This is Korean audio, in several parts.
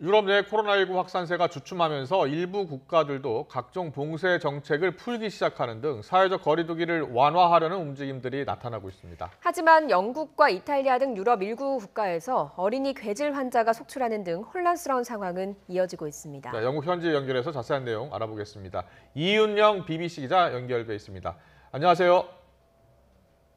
유럽 내 코로나19 확산세가 주춤하면서 일부 국가들도 각종 봉쇄 정책을 풀기 시작하는 등 사회적 거리 두기를 완화하려는 움직임들이 나타나고 있습니다. 하지만 영국과 이탈리아 등 유럽 일부 국가에서 어린이 괴질 환자가 속출하는 등 혼란스러운 상황은 이어지고 있습니다. 자, 영국 현지 연결해서 자세한 내용 알아보겠습니다. 이윤영 BBC 기자 연결돼 있습니다. 안녕하세요.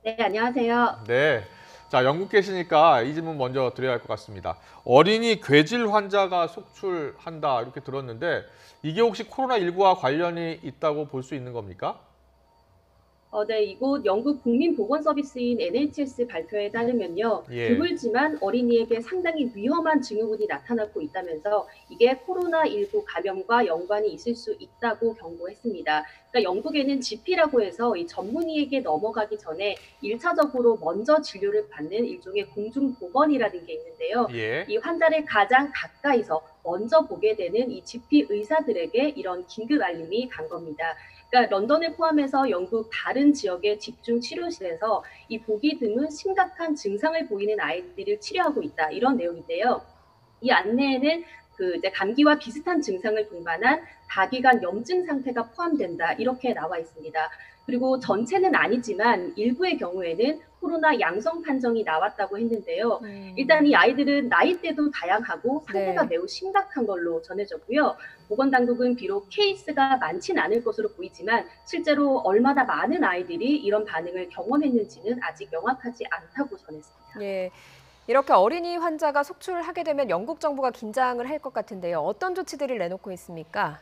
네, 안녕하세요. 네. 자, 영국 계시니까 이 질문 먼저 드려야 할 것 같습니다. 어린이 괴질 환자가 속출한다 이렇게 들었는데 이게 혹시 코로나19와 관련이 있다고 볼 수 있는 겁니까? 네, 이곳 영국 국민보건서비스인 NHS 발표에 따르면요. 예. 드물지만 어린이에게 상당히 위험한 증후군이 나타나고 있다면서 이게 코로나19 감염과 연관이 있을 수 있다고 경고했습니다. 그러니까 영국에는 GP라고 해서 이 전문의에게 넘어가기 전에 1차적으로 먼저 진료를 받는 일종의 공중보건이라는 게 있는데요. 예. 이 환자를 가장 가까이서 먼저 보게 되는 이 GP 의사들에게 이런 긴급 알림이 간 겁니다. 그러니까 런던을 포함해서 영국 다른 지역의 집중 치료실에서 이 보기 드문 심각한 증상을 보이는 아이들을 치료하고 있다 이런 내용인데요. 이 안내에는 이제 감기와 비슷한 증상을 동반한 다기관 염증 상태가 포함된다 이렇게 나와 있습니다. 그리고 전체는 아니지만 일부의 경우에는 코로나 양성 판정이 나왔다고 했는데요. 일단 이 아이들은 나이대도 다양하고 상태가 네. 매우 심각한 걸로 전해졌고요. 보건당국은 비록 케이스가 많진 않을 것으로 보이지만 실제로 얼마나 많은 아이들이 이런 반응을 경험했는지는 아직 명확하지 않다고 전했습니다. 예. 이렇게 어린이 환자가 속출하게 되면 영국 정부가 긴장을 할 것 같은데요. 어떤 조치들을 내놓고 있습니까?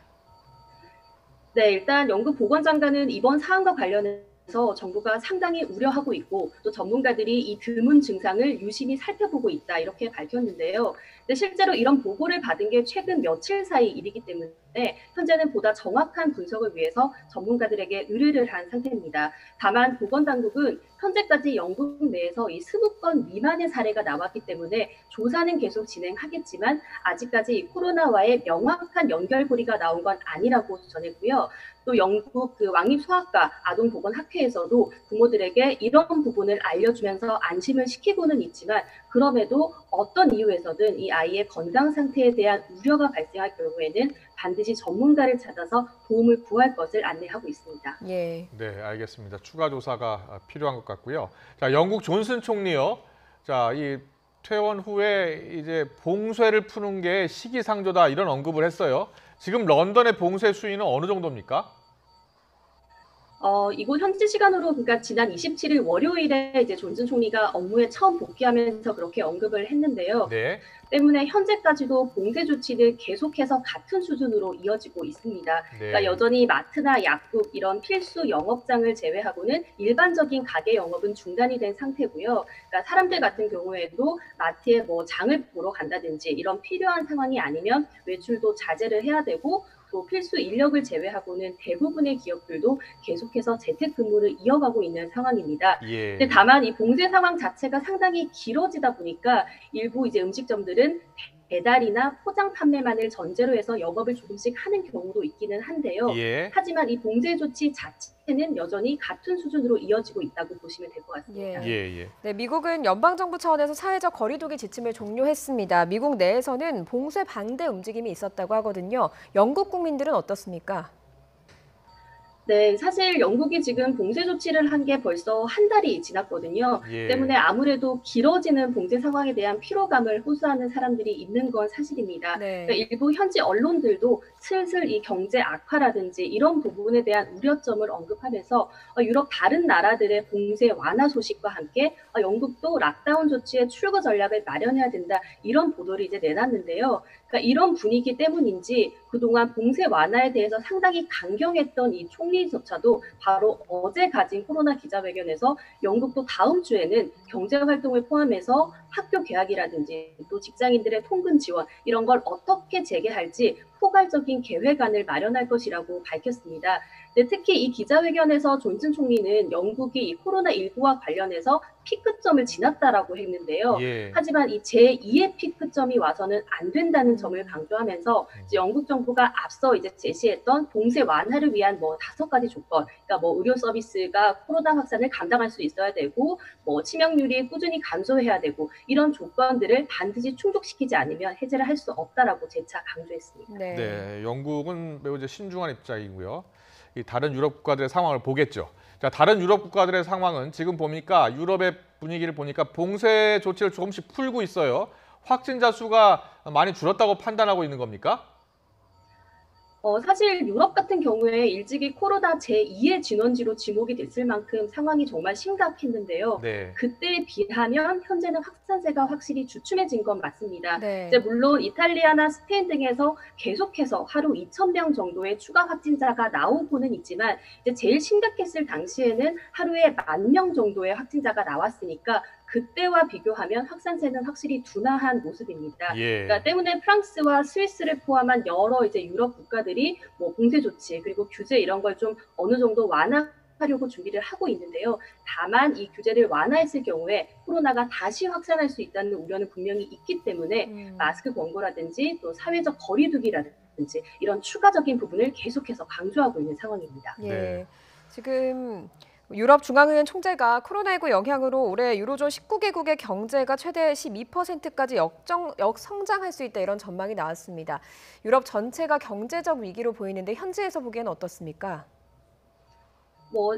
네, 일단 영국 보건장관은 이번 사안과 관련해서 정부가 상당히 우려하고 있고 또 전문가들이 이 드문 증상을 유심히 살펴보고 있다 이렇게 밝혔는데요. 근데 실제로 이런 보고를 받은 게 최근 며칠 사이 일이기 때문에 현재는 보다 정확한 분석을 위해서 전문가들에게 의뢰를 한 상태입니다. 다만 보건당국은 현재까지 영국 내에서 이 20건 미만의 사례가 나왔기 때문에 조사는 계속 진행하겠지만 아직까지 코로나와의 명확한 연결고리가 나온 건 아니라고 전했고요. 또 영국 왕립소아과 아동보건학회에서도 부모들에게 이런 부분을 알려주면서 안심을 시키고는 있지만 그럼에도 어떤 이유에서든 이 아이의 건강 상태에 대한 우려가 발생할 경우에는 반드시 전문가를 찾아서 도움을 구할 것을 안내하고 있습니다. 예. 네, 알겠습니다. 추가 조사가 필요한 것 같고요. 자, 영국 존슨 총리요. 자, 이 퇴원 후에 이제 봉쇄를 푸는 게 시기상조다 이런 언급을 했어요. 지금 런던의 봉쇄 수위는 어느 정도입니까? 이곳 현지 시간으로 그러니까 지난 27일 월요일에 이제 존슨 총리가 업무에 처음 복귀하면서 그렇게 언급을 했는데요. 네. 때문에 현재까지도 봉쇄 조치는 계속해서 같은 수준으로 이어지고 있습니다. 네. 그러니까 여전히 마트나 약국 이런 필수 영업장을 제외하고는 일반적인 가게 영업은 중단이 된 상태고요. 그러니까 사람들 같은 경우에도 마트에 뭐 장을 보러 간다든지 이런 필요한 상황이 아니면 외출도 자제를 해야 되고 또 필수 인력을 제외하고는 대부분의 기업들도 계속해서 재택근무를 이어가고 있는 상황입니다. 예. 근데 다만 이 봉쇄 상황 자체가 상당히 길어지다 보니까 일부 이제 음식점들은 배달이나 포장 판매만을 전제로 해서 영업을 조금씩 하는 경우도 있기는 한데요. 예. 하지만 이 봉쇄 조치 자체는 여전히 같은 수준으로 이어지고 있다고 보시면 될 것 같습니다. 예. 네, 미국은 연방정부 차원에서 사회적 거리두기 지침을 종료했습니다. 미국 내에서는 봉쇄 반대 움직임이 있었다고 하거든요. 영국 국민들은 어떻습니까? 네, 사실 영국이 지금 봉쇄 조치를 한 게 벌써 한 달이 지났거든요. 예. 때문에 아무래도 길어지는 봉쇄 상황에 대한 피로감을 호소하는 사람들이 있는 건 사실입니다. 네. 그러니까 일부 현지 언론들도 슬슬 이 경제 악화라든지 이런 부분에 대한 우려점을 언급하면서 유럽 다른 나라들의 봉쇄 완화 소식과 함께 영국도 락다운 조치의 출구 전략을 마련해야 된다 이런 보도를 이제 내놨는데요. 그러니까 이런 분위기 때문인지 그동안 봉쇄 완화에 대해서 상당히 강경했던 이 총리조차도 바로 어제 가진 코로나 기자회견에서 영국도 다음 주에는 경제 활동을 포함해서 학교 개학이라든지 또 직장인들의 통근 지원 이런 걸 어떻게 재개할지 포괄적인 계획안을 마련할 것이라고 밝혔습니다. 네, 특히 이 기자회견에서 존슨 총리는 영국이 이 코로나19와 관련해서 피크점을 지났다라고 했는데요. 예. 하지만 이 제2의 피크점이 와서는 안 된다는 점을 강조하면서 이제 영국 정부가 앞서 이제 제시했던 봉쇄 완화를 위한 뭐 5가지 조건, 그러니까 뭐 의료 서비스가 코로나 확산을 감당할 수 있어야 되고, 뭐 치명률이 꾸준히 감소해야 되고 이런 조건들을 반드시 충족시키지 않으면 해제를 할 수 없다라고 재차 강조했습니다. 네. 네, 영국은 매우 이제 신중한 입장이고요. 이 다른 유럽 국가들의 상황을 보겠죠. 자, 다른 유럽 국가들의 상황은 지금 보니까 유럽의 분위기를 보니까 봉쇄 조치를 조금씩 풀고 있어요. 확진자 수가 많이 줄었다고 판단하고 있는 겁니까? 사실 유럽 같은 경우에 일찍이 코로나 제2의 진원지로 지목이 됐을 만큼 상황이 정말 심각했는데요. 네. 그때에 비하면 현재는 확산세가 확실히 주춤해진 건 맞습니다. 네. 이제 물론 이탈리아나 스페인 등에서 계속해서 하루 2,000명 정도의 추가 확진자가 나오고는 있지만 이제 제일 심각했을 당시에는 하루에 10,000명 정도의 확진자가 나왔으니까 그때와 비교하면 확산세는 확실히 둔화한 모습입니다. 예. 그러니까 때문에 프랑스와 스위스를 포함한 여러 이제 유럽 국가들이 뭐 봉쇄 조치 그리고 규제 이런 걸 좀 어느 정도 완화하려고 준비를 하고 있는데요. 다만 이 규제를 완화했을 경우에 코로나가 다시 확산할 수 있다는 우려는 분명히 있기 때문에 마스크 권고라든지 또 사회적 거리두기라든지 이런 추가적인 부분을 계속해서 강조하고 있는 상황입니다. 예. 네. 지금 유럽 중앙은행 총재가 코로나19 영향으로 올해 유로존 19개국의 경제가 최대 12%까지 역성장할 수 있다 이런 전망이 나왔습니다. 유럽 전체가 경제적 위기로 보이는데 현지에서 보기에는 어떻습니까?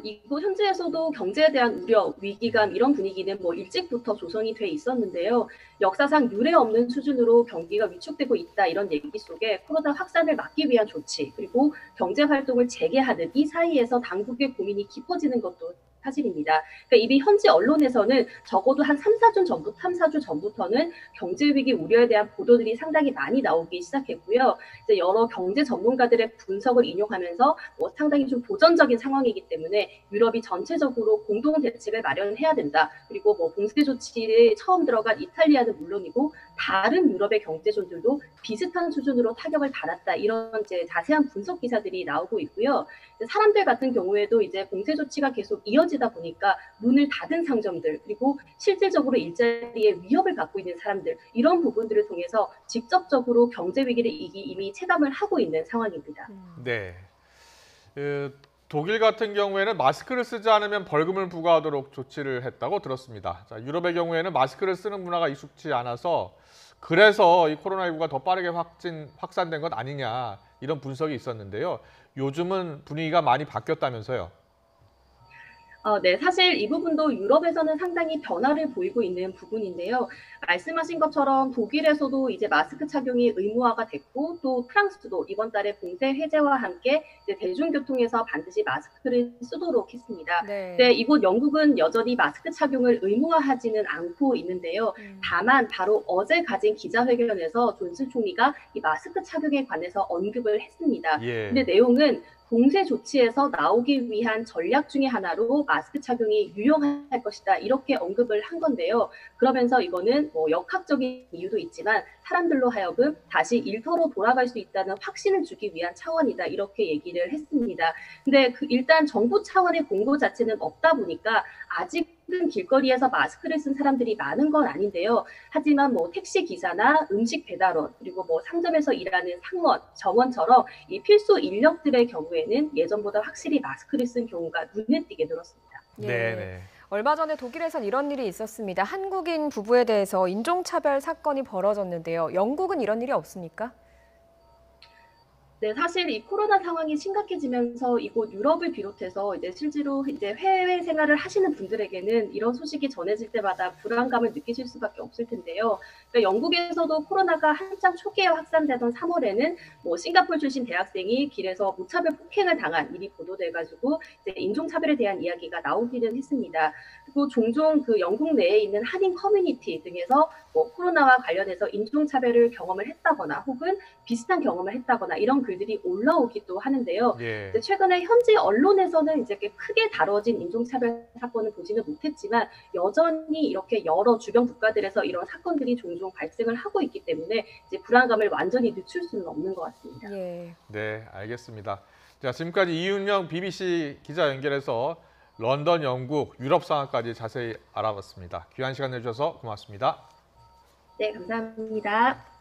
이곳 현지에서도 경제에 대한 우려, 위기감 이런 분위기는 일찍부터 조성이 돼 있었는데요. 역사상 유례 없는 수준으로 경기가 위축되고 있다 이런 얘기 속에 코로나 확산을 막기 위한 조치 그리고 경제 활동을 재개하는 이 사이에서 당국의 고민이 깊어지는 것도 사실입니다. 그러니까 이미 현지 언론에서는 적어도 한 3, 4주 전부터는 경제 위기 우려에 대한 보도들이 상당히 많이 나오기 시작했고요. 이제 여러 경제 전문가들의 분석을 인용하면서 상당히 좀 도전적인 상황이기 때문에 유럽이 전체적으로 공동 대책을 마련해야 된다. 그리고 봉쇄 조치에 처음 들어간 이탈리아는 물론이고 다른 유럽의 경제존들도 비슷한 수준으로 타격을 받았다. 이런 이제 자세한 분석 기사들이 나오고 있고요. 사람들 같은 경우에도 이제 봉쇄 조치가 계속 이어지다 보니까 문을 닫은 상점들 그리고 실질적으로 일자리에 위협을 받고 있는 사람들 이런 부분들을 통해서 직접적으로 경제 위기를 이미 체감을 하고 있는 상황입니다. 네. 독일 같은 경우에는 마스크를 쓰지 않으면 벌금을 부과하도록 조치를 했다고 들었습니다. 자, 유럽의 경우에는 마스크를 쓰는 문화가 익숙지 않아서 그래서 이 코로나19가 더 빠르게 확산된 것 아니냐 이런 분석이 있었는데요. 요즘은 분위기가 많이 바뀌었다면서요. 네, 사실 이 부분도 유럽에서는 상당히 변화를 보이고 있는 부분인데요. 말씀하신 것처럼 독일에서도 이제 마스크 착용이 의무화가 됐고 또 프랑스도 이번 달에 봉쇄 해제와 함께 이제 대중교통에서 반드시 마스크를 쓰도록 했습니다. 네. 네, 이곳 영국은 여전히 마스크 착용을 의무화하지는 않고 있는데요. 다만 바로 어제 가진 기자회견에서 존슨 총리가 이 마스크 착용에 관해서 언급을 했습니다. 예. 근데 내용은 봉쇄 조치에서 나오기 위한 전략 중에 하나로 마스크 착용이 유용할 것이다. 이렇게 언급을 한 건데요. 그러면서 이거는 역학적인 이유도 있지만 사람들로 하여금 다시 일터로 돌아갈 수 있다는 확신을 주기 위한 차원이다. 이렇게 얘기를 했습니다. 근데 일단 정부 차원의 공고 자체는 없다 보니까 아직은 길거리에서 마스크를 쓴 사람들이 많은 건 아닌데요. 하지만 택시 기사나 음식 배달원 그리고 상점에서 일하는 상원, 정원처럼 이 필수 인력들의 경우에는 예전보다 확실히 마스크를 쓴 경우가 눈에 띄게 늘었습니다. 예. 네. 얼마 전에 독일에선 이런 일이 있었습니다. 한국인 부부에 대해서 인종차별 사건이 벌어졌는데요. 영국은 이런 일이 없습니까? 네, 사실 이 코로나 상황이 심각해지면서 이곳 유럽을 비롯해서 이제 실제로 이제 해외 생활을 하시는 분들에게는 이런 소식이 전해질 때마다 불안감을 느끼실 수밖에 없을 텐데요. 그러니까 영국에서도 코로나가 한창 초기에 확산되던 3월에는 싱가포르 출신 대학생이 길에서 무차별 폭행을 당한 일이 보도돼가지고 이제 인종차별에 대한 이야기가 나오기는 했습니다. 그리고 종종 그 영국 내에 있는 한인 커뮤니티 등에서 코로나와 관련해서 인종차별을 경험을 했다거나 혹은 비슷한 경험을 했다거나 이런 글들이 올라오기도 하는데요. 예. 최근에 현지 언론에서는 이제 크게 다뤄진 인종차별 사건을 보지는 못했지만 여전히 이렇게 여러 주변 국가들에서 이런 사건들이 종종 발생을 하고 있기 때문에 이제 불안감을 완전히 늦출 수는 없는 것 같습니다. 예. 네, 알겠습니다. 자, 지금까지 이윤영 BBC 기자 연결해서 런던, 영국, 유럽 상황까지 자세히 알아봤습니다. 귀한 시간 내주셔서 고맙습니다. 네, 감사합니다.